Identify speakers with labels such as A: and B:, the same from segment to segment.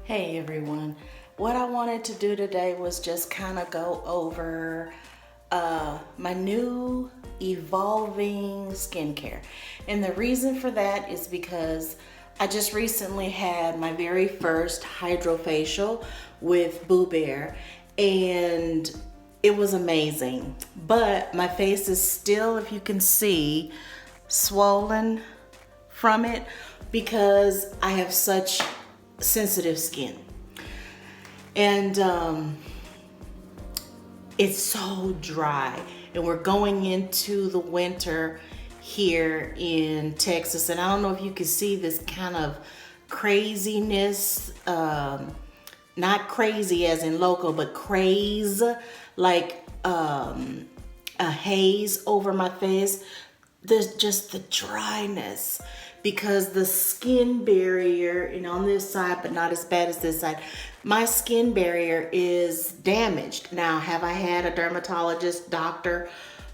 A: Hey everyone, what I wanted to do today was just kind of go over my new evolving skincare. And the reason for that is because I just recently had my very first hydrofacial with Boo Bear, and it was amazing. But my face is still, if you can see, swollen from it because I have such sensitive skin. And it's so dry. And we're going into the winter here in Texas. And I don't know if you can see this kind of craziness, not crazy as in local, but craze, like a haze over my face. There's just the dryness because the skin barrier, on this side, but not as bad as this side, my skin barrier is damaged. Now, have I had a dermatologist, doctor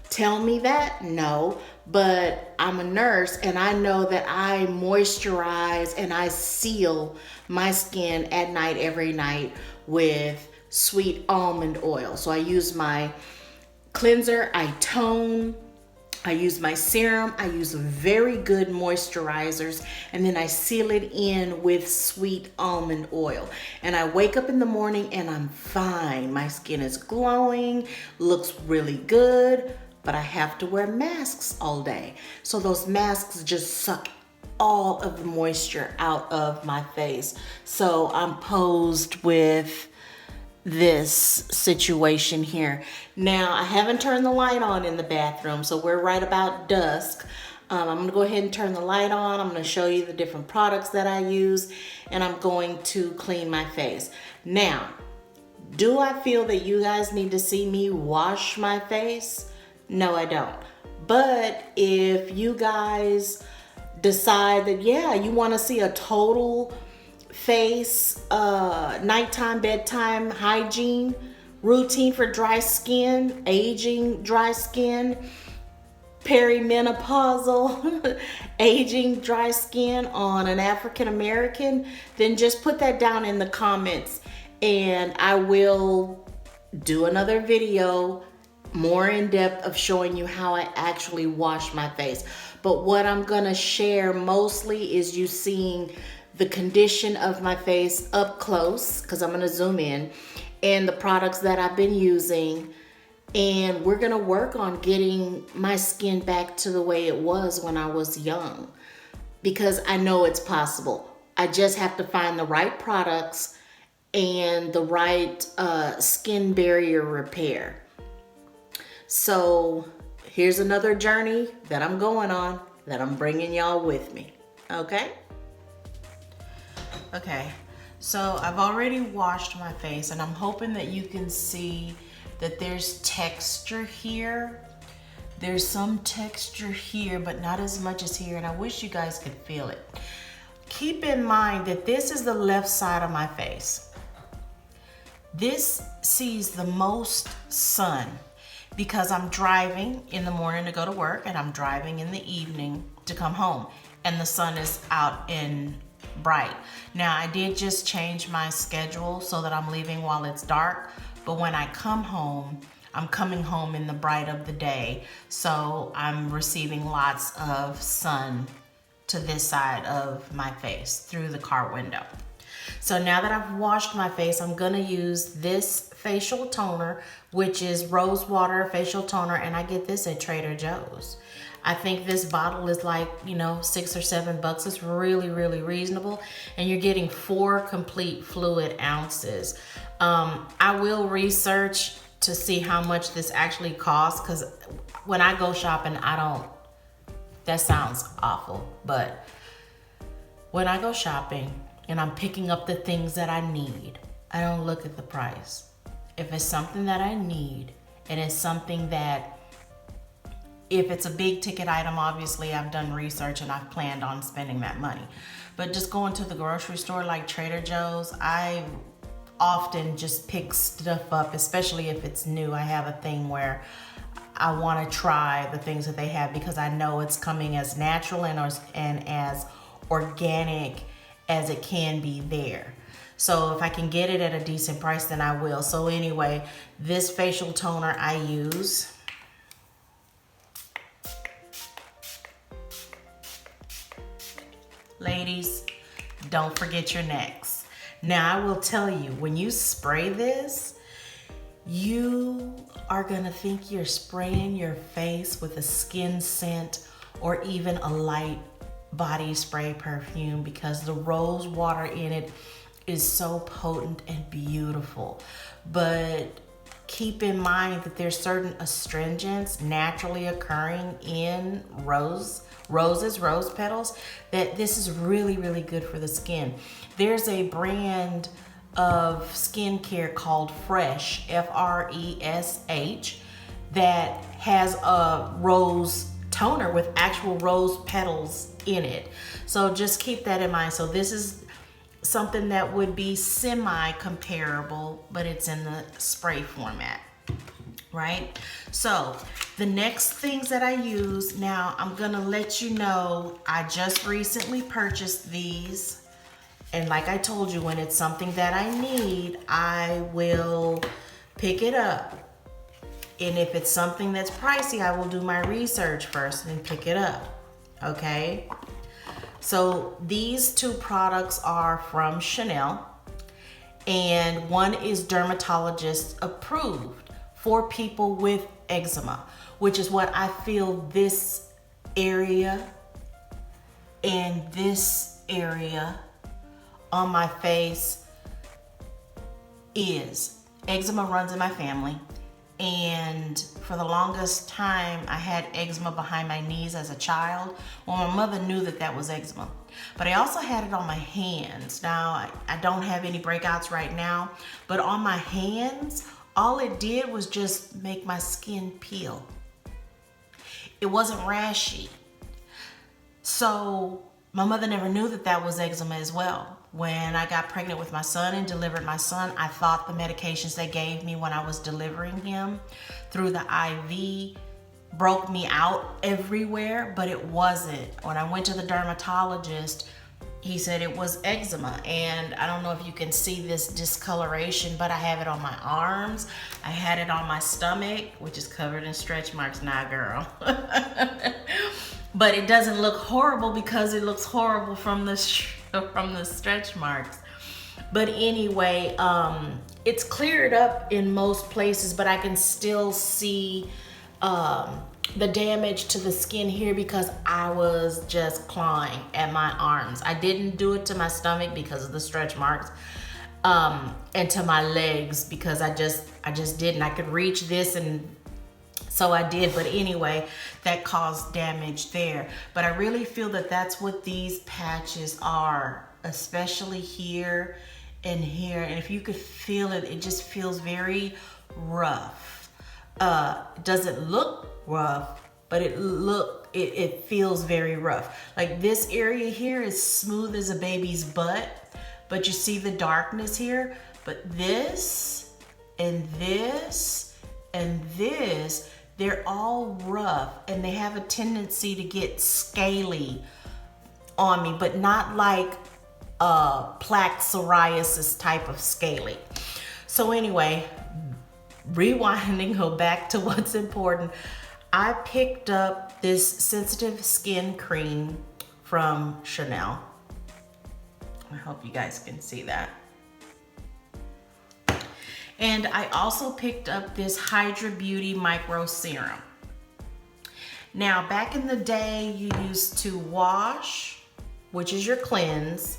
A: tell me that? No, but I'm a nurse and I know that I moisturize and I seal my skin at night, every night, with sweet almond oil. So I use my cleanser, I tone, I use my serum, I use very good moisturizers, and then I seal it in with sweet almond oil. And I wake up in the morning and I'm fine. My skin is glowing, looks really good, but I have to wear masks all day. So those masks just suck all of the moisture out of my face. So I'm posed with this situation here. Now, I haven't turned the light on in the bathroom, so we're right about dusk. I'm gonna go ahead and turn the light on. I'm gonna show you the different products that I use, and I'm going to clean my face. Now, do I feel that you guys need to see me wash my face? No, I don't. But if you guys decide that, yeah, you wanna see a total face nighttime bedtime hygiene routine for dry skin, aging dry skin, perimenopausal aging dry skin on an African American, then just put that down in the comments and I will do another video more in depth of showing you how I actually wash my face. But what I'm gonna share mostly is you seeing the condition of my face up close, because I'm going to zoom in, and the products that I've been using. And we're going to work on getting my skin back to the way it was when I was young, because I know it's possible. I just have to find the right products and the right skin barrier repair. So here's another journey that I'm going on, that I'm bringing y'all with me. Okay, so I've already washed my face and I'm hoping that you can see that there's texture here. There's some texture here, but not as much as here, and I wish you guys could feel it. Keep in mind that this is the left side of my face. This sees the most sun because I'm driving in the morning to go to work and I'm driving in the evening to come home, and the sun is out in bright. Now, I did just change my schedule so that I'm leaving while it's dark, but when I come home, I'm coming home in the bright of the day, so I'm receiving lots of sun to this side of my face through the car window. So now that I've washed my face, I'm gonna use this facial toner, which is rose water facial toner, and I get this at Trader Joe's. I think this bottle is like, $6 or $7. It's really, really reasonable. And you're getting 4 complete fluid ounces. I will research to see how much this actually costs, because when I go shopping, that sounds awful, but when I go shopping and I'm picking up the things that I need, I don't look at the price. If it's something that I need, and it's something that, if it's a big ticket item, obviously I've done research and I've planned on spending that money. But just going to the grocery store like Trader Joe's, I often just pick stuff up, especially if it's new. I have a thing where I want to try the things that they have because I know it's coming as natural and as organic as it can be there. So if I can get it at a decent price, then I will. So anyway, this facial toner I use. Ladies, don't forget your necks. Now I will tell you, when you spray this, you are gonna think you're spraying your face with a skin scent or even a light body spray perfume, because the rose water in it is so potent and beautiful. But keep in mind that there's certain astringents naturally occurring in rose petals, that this is really, really good for the skin. There's a brand of skincare called Fresh, Fresh, that has a rose toner with actual rose petals in it. So just keep that in mind. So this is something that would be semi-comparable, but it's in the spray format, right? So the next things that I use, now I'm gonna let you know, I just recently purchased these. And like I told you, when it's something that I need, I will pick it up. And if it's something that's pricey, I will do my research first and pick it up, okay? So these two products are from Chanel, and one is dermatologist approved for people with eczema, which is what I feel this area and this area on my face is. Eczema runs in my family, and for the longest time I had eczema behind my knees as a child. Well, my mother knew that that was eczema, but I also had it on my hands. Now I don't have any breakouts right now, but on my hands, all it did was just make my skin peel. It wasn't rashy. So my mother never knew that that was eczema as well. When I got pregnant with my son and delivered my son, I thought the medications they gave me when I was delivering him through the IV broke me out everywhere, but it wasn't. When I went to the dermatologist, he said it was eczema. And I don't know if you can see this discoloration, but I have it on my arms. I had it on my stomach, which is covered in stretch marks now, girl. But it doesn't look horrible because it looks horrible from the stretch marks. But anyway, it's cleared up in most places, but I can still see the damage to the skin here because I was just clawing at my arms. I didn't do it to my stomach because of the stretch marks, and to my legs because I just didn't. I could reach this, and so I did, but anyway, that caused damage there. But I really feel that that's what these patches are, especially here and here. And if you could feel it, it just feels very rough. It doesn't look rough, but it feels very rough. Like this area here is smooth as a baby's butt, but you see the darkness here. But this and this and this, they're all rough, and they have a tendency to get scaly on me, but not like plaque psoriasis type of scaly. So anyway, rewinding, go back to what's important. I picked up this sensitive skin cream from Chanel. I hope you guys can see that. And I also picked up this Hydra Beauty Micro Serum. Now, back in the day, you used to wash, which is your cleanse,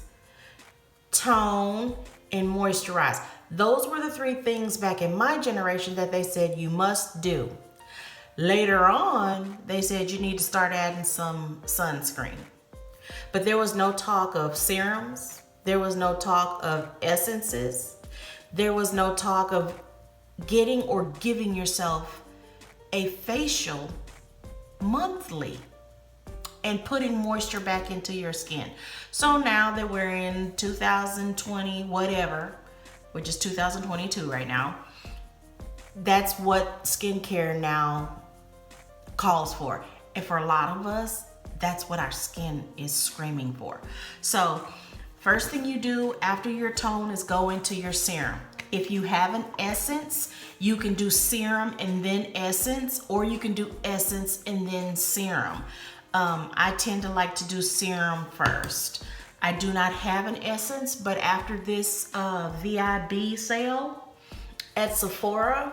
A: tone, and moisturize. Those were the three things back in my generation that they said you must do. Later on, they said you need to start adding some sunscreen. But there was no talk of serums. There was no talk of essences. There was no talk of getting or giving yourself a facial monthly and putting moisture back into your skin. So now that we're in 2020, whatever, which is 2022 right now, that's what skincare now calls for. And for a lot of us, that's what our skin is screaming for. So First thing you do after your tone is go into your serum. If you have an essence, you can do serum and then essence, or you can do essence and then serum. I tend to like to do serum first. I do not have an essence, but after this VIB sale at Sephora,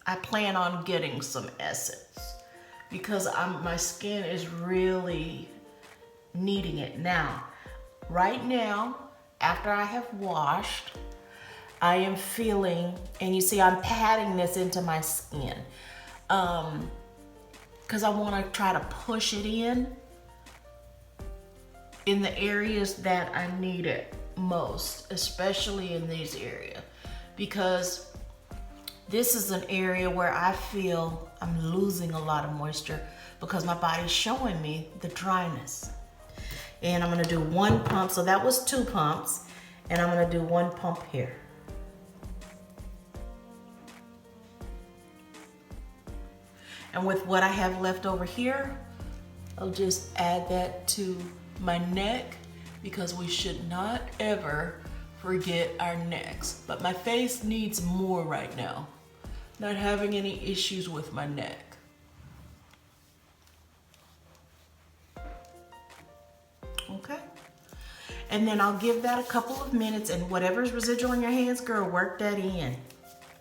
A: I plan on getting some essence because my skin is really needing it. Now, right now, after I have washed, I am feeling, and you see I'm patting this into my skin because I want to try to push it in the areas that I need it most, especially in these areas, because this is an area where I feel I'm losing a lot of moisture because my body's showing me the dryness. And I'm gonna do 1 pump, so that was 2 pumps, and I'm gonna do 1 pump here. And with what I have left over here, I'll just add that to my neck because we should not ever forget our necks. But my face needs more right now. Not having any issues with my neck. Okay, and then I'll give that a couple of minutes, and whatever's residual in your hands, girl, work that in.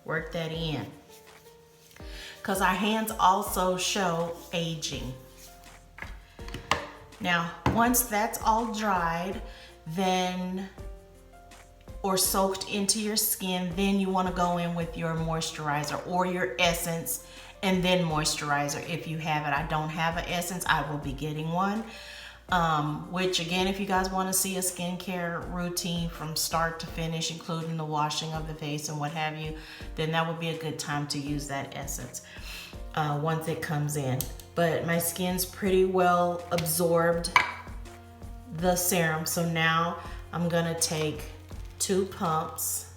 A: Work that in. Because our hands also show aging. Now, once that's all dried, then, or soaked into your skin, then you want to go in with your moisturizer or your essence, and then moisturizer if you have it. I don't have an essence. I will be getting one. Which again, if you guys want to see a skincare routine from start to finish, including the washing of the face and what have you, then that would be a good time to use that essence once it comes in. But my skin's pretty well absorbed the serum, so now I'm gonna take 2 pumps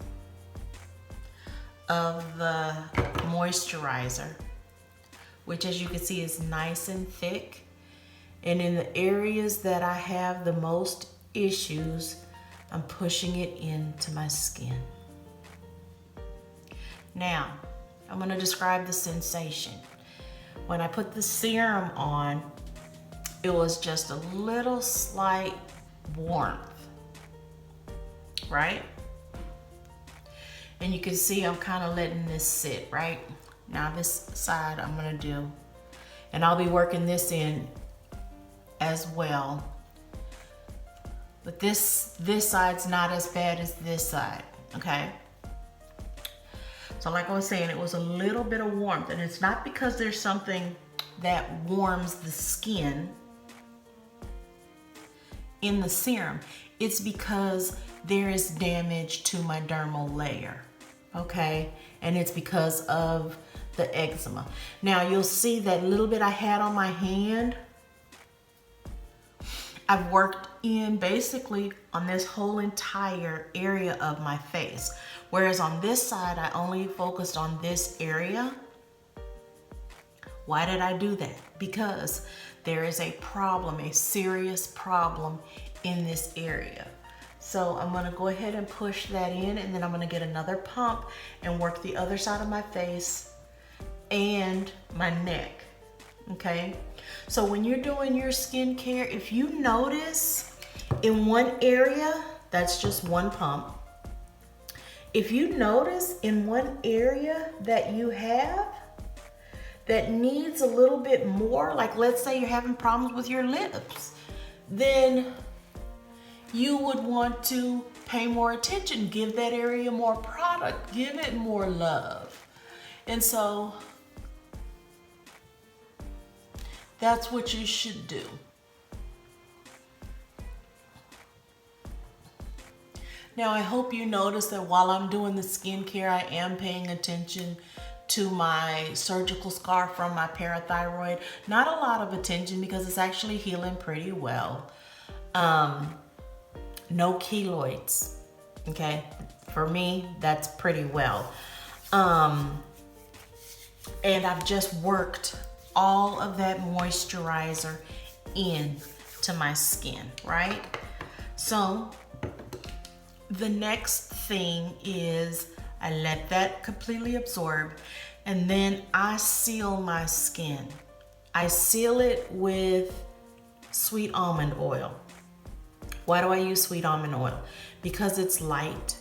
A: of the moisturizer, which as you can see is nice and thick. And in the areas that I have the most issues, I'm pushing it into my skin. Now, I'm gonna describe the sensation. When I put the serum on, it was just a little slight warmth, right? And you can see I'm kind of letting this sit, right? Now this side I'm gonna do, and I'll be working this in as well. But this side's not as bad as this side, okay? So like I was saying, it was a little bit of warmth, and it's not because there's something that warms the skin in the serum. It's because there is damage to my dermal layer, okay? And it's because of the eczema. Now you'll see that little bit I had on my hand, I've worked in basically on this whole entire area of my face. Whereas on this side, I only focused on this area. Why did I do that? Because there is a problem, a serious problem in this area. So I'm gonna go ahead and push that in, and then I'm gonna get another pump and work the other side of my face and my neck, okay? So when you're doing your skincare, if you notice in one area, that's just 1 pump. If you notice in one area that you have that needs a little bit more, like let's say you're having problems with your lips, then you would want to pay more attention, give that area more product, give it more love. And so that's what you should do. Now, I hope you notice that while I'm doing the skincare, I am paying attention to my surgical scar from my parathyroid. Not a lot of attention because it's actually healing pretty well. No keloids, okay? For me, that's pretty well. And I've just worked all of that moisturizer in to my skin, right? So the next thing is I let that completely absorb, and then I seal my skin. I seal it with sweet almond oil. Why do I use sweet almond oil? Because it's light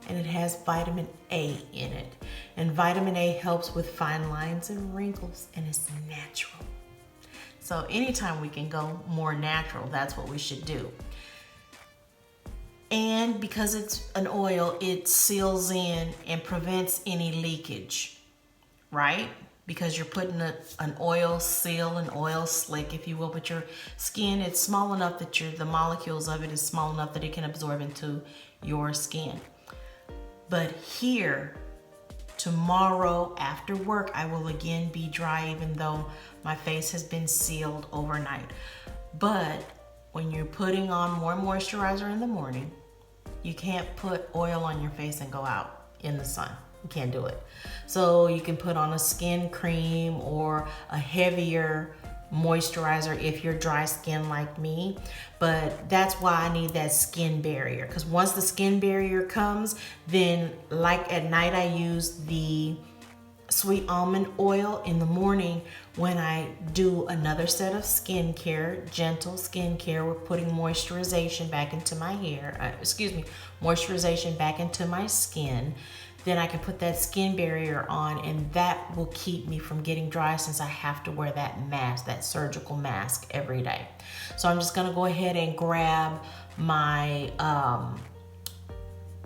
A: and it has vitamin A in it. And vitamin A helps with fine lines and wrinkles, and it's natural. So anytime we can go more natural, that's what we should do. And because it's an oil, it seals in and prevents any leakage, right? Because you're putting an oil seal, an oil slick, if you will, but your skin, it's small enough that the molecules of it is small enough that it can absorb into your skin. But here, tomorrow after work, I will again be dry, even though my face has been sealed overnight. But when you're putting on more moisturizer in the morning, you can't put oil on your face and go out in the sun. You can't do it. So you can put on a skin cream or a heavier moisturizer if you're dry skin like me. But that's why I need that skin barrier, because once the skin barrier comes, then like at night I use the sweet almond oil. In the morning when I do another set of skincare, gentle skincare, we're putting moisturization back into my hair, moisturization back into my skin, then I can put that skin barrier on, and that will keep me from getting dry, since I have to wear that mask, that surgical mask every day. So I'm just gonna go ahead and grab my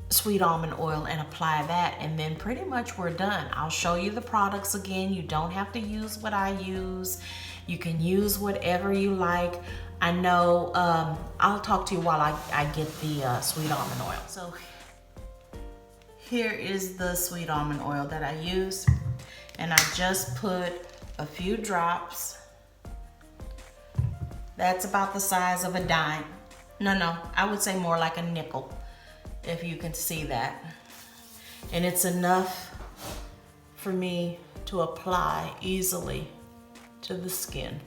A: sweet almond oil and apply that, and then pretty much we're done. I'll show you the products again. You don't have to use what I use. You can use whatever you like. I know, I'll talk to you while I get the sweet almond oil. So here is the sweet almond oil that I use, and I just put a few drops. That's about the size of a dime. No, I would say more like a nickel, if you can see that. And it's enough for me to apply easily to the skin.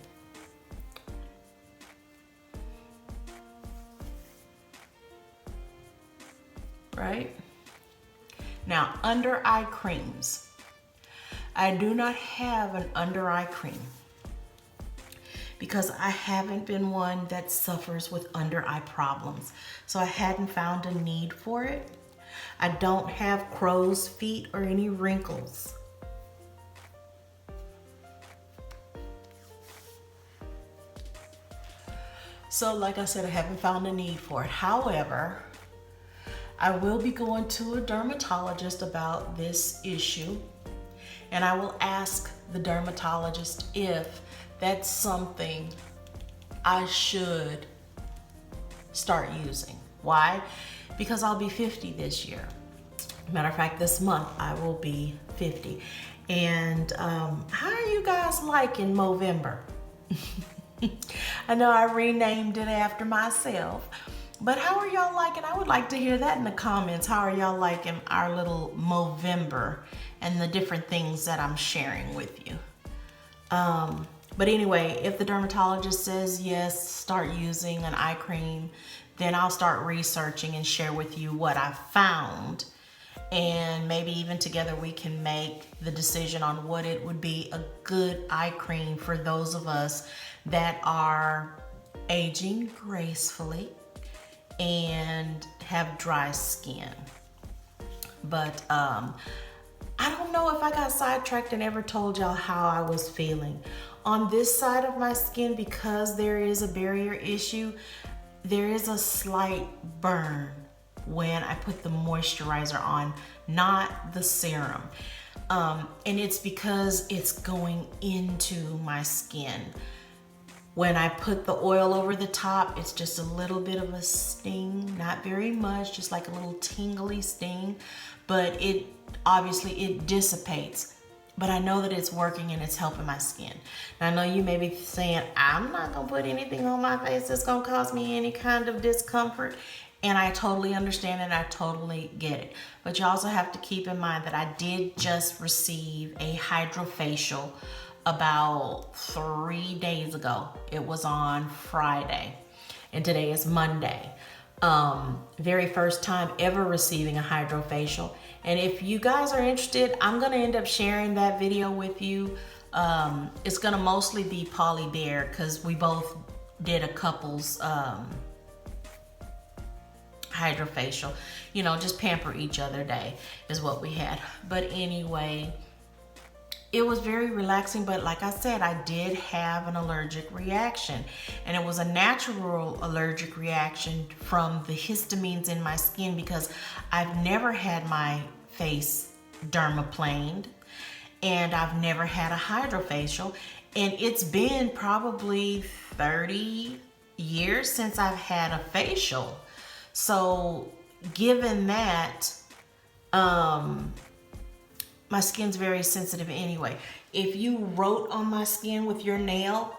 A: Right? Now, under eye creams. I do not have an under eye cream because I haven't been one that suffers with under eye problems. So I hadn't found a need for it. I don't have crow's feet or any wrinkles. So like I said, I haven't found a need for it. However, I will be going to a dermatologist about this issue, and I will ask the dermatologist if that's something I should start using. Why? Because I'll be 50 this year. Matter of fact, this month I will be 50. And how are you guys liking MoeVember? I know I renamed it after myself, but how are y'all liking? I would like to hear that in the comments. How are y'all liking our little MoeVember and the different things that I'm sharing with you? But anyway, if the dermatologist says yes, start using an eye cream, then I'll start researching and share with you what I found. And maybe even together we can make the decision on what it would be a good eye cream for those of us that are aging gracefully and have dry skin. But I don't know if I got sidetracked and ever told y'all how I was feeling. On this side of my skin, because there is a barrier issue, there is a slight burn when I put the moisturizer on, not the serum. And it's because it's going into my skin. When I put the oil over the top, it's just a little bit of a sting, not very much, just like a little tingly sting, but it obviously it dissipates. But I know that it's working and it's helping my skin. Now, I know you may be saying, I'm not gonna put anything on my face that's gonna cause me any kind of discomfort. And I totally understand and I totally get it. But you also have to keep in mind that I did just receive a hydrofacial about 3 days ago. It was on Friday. and today is Monday. Very first time ever receiving a hydrofacial. And if you guys are interested, I'm gonna end up sharing that video with you. It's gonna mostly be Polly Bear because we both did a couple's hydrofacial. You know, just pamper each other day is what we had. But anyway, it was very relaxing, but like I said, I did have an allergic reaction, and it was a natural allergic reaction from the histamines in my skin because I've never had my face dermaplaned and I've never had a hydrofacial, and it's been probably 30 years since I've had a facial. So given that, my skin's very sensitive anyway. If you wrote on my skin with your nail,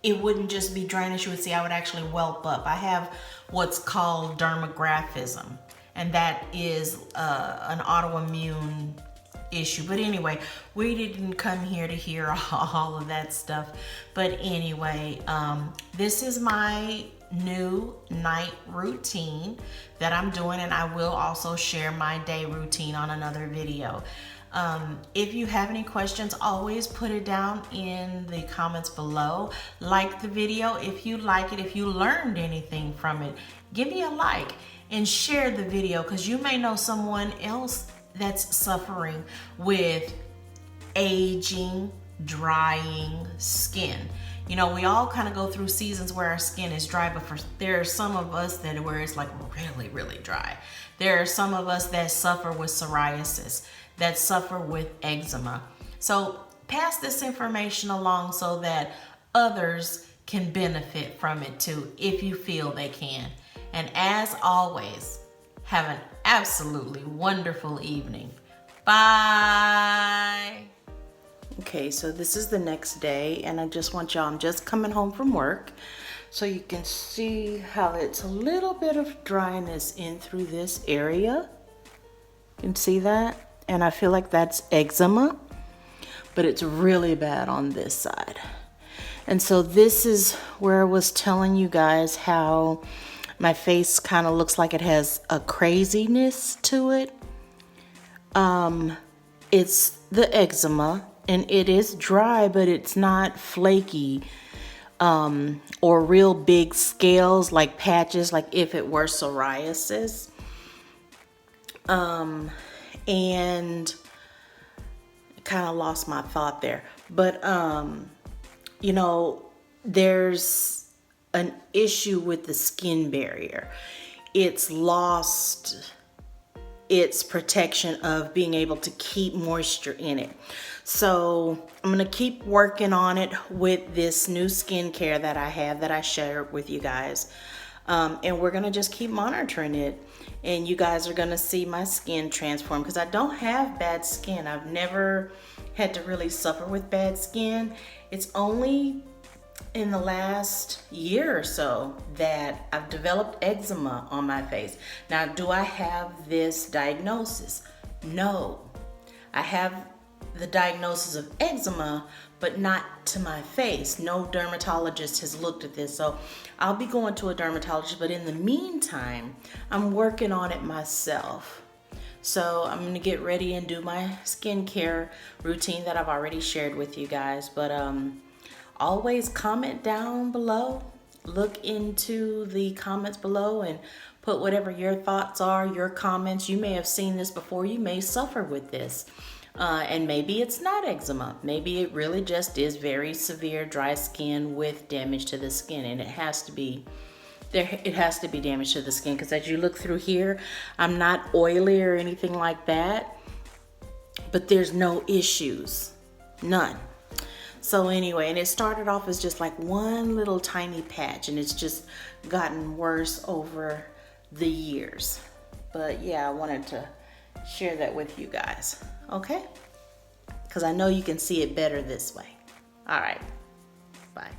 A: it wouldn't just be dryness. You would see I would actually whelp up. I have what's called dermographism, and that is an autoimmune issue. But anyway, we didn't come here to hear all of that stuff. But anyway, this is my new night routine that I'm doing, and I will also share my day routine on another video. If you have any questions, always put it down in the comments below. Like the video if you like it. If you learned anything from it, give me a like and share the video, because you may know someone else that's suffering with aging, drying skin. You know, we all kind of go through seasons where our skin is dry, but there are some of us that where it's like really, really dry. There are some of us that suffer with psoriasis, that suffer with eczema. So pass this information along so that others can benefit from it too, if you feel they can. And as always, have an absolutely wonderful evening. Bye. Okay, so this is the next day, and I just want y'all, I'm just coming home from work, so you can see how it's a little bit of dryness in through this area. You can see that? And I feel like that's eczema, but it's really bad on this side. And so this is where I was telling you guys how my face kind of looks like it has a craziness to it. It's the eczema. And it is dry, but it's not flaky or real big scales like patches, like if it were psoriasis. And kind of lost my thought there. But, you know, there's an issue with the skin barrier. It's lost its protection of being able to keep moisture in it. So I'm gonna keep working on it with this new skincare that I have that I shared with you guys. And we're gonna just keep monitoring it. And you guys are gonna see my skin transform, because I don't have bad skin. I've never had to really suffer with bad skin. It's only in the last year or so that I've developed eczema on my face. Now, do I have this diagnosis? No. I have the diagnosis of eczema, but not to my face. No dermatologist has looked at this, so I'll be going to a dermatologist, but in the meantime, I'm working on it myself. So I'm gonna get ready and do my skincare routine that I've already shared with you guys, but always comment down below. Look into the comments below and put whatever your thoughts are, your comments. You may have seen this before. You may suffer with this. And maybe it's not eczema. Maybe it really just is very severe dry skin with damage to the skin. And it has to be damage to the skin, because as you look through here, I'm not oily or anything like that. But there's no issues. None. So anyway, and it started off as just like one little tiny patch, and it's just gotten worse over the years. But yeah, I wanted to share that with you guys, okay? Because I know you can see it better this way. All right, bye.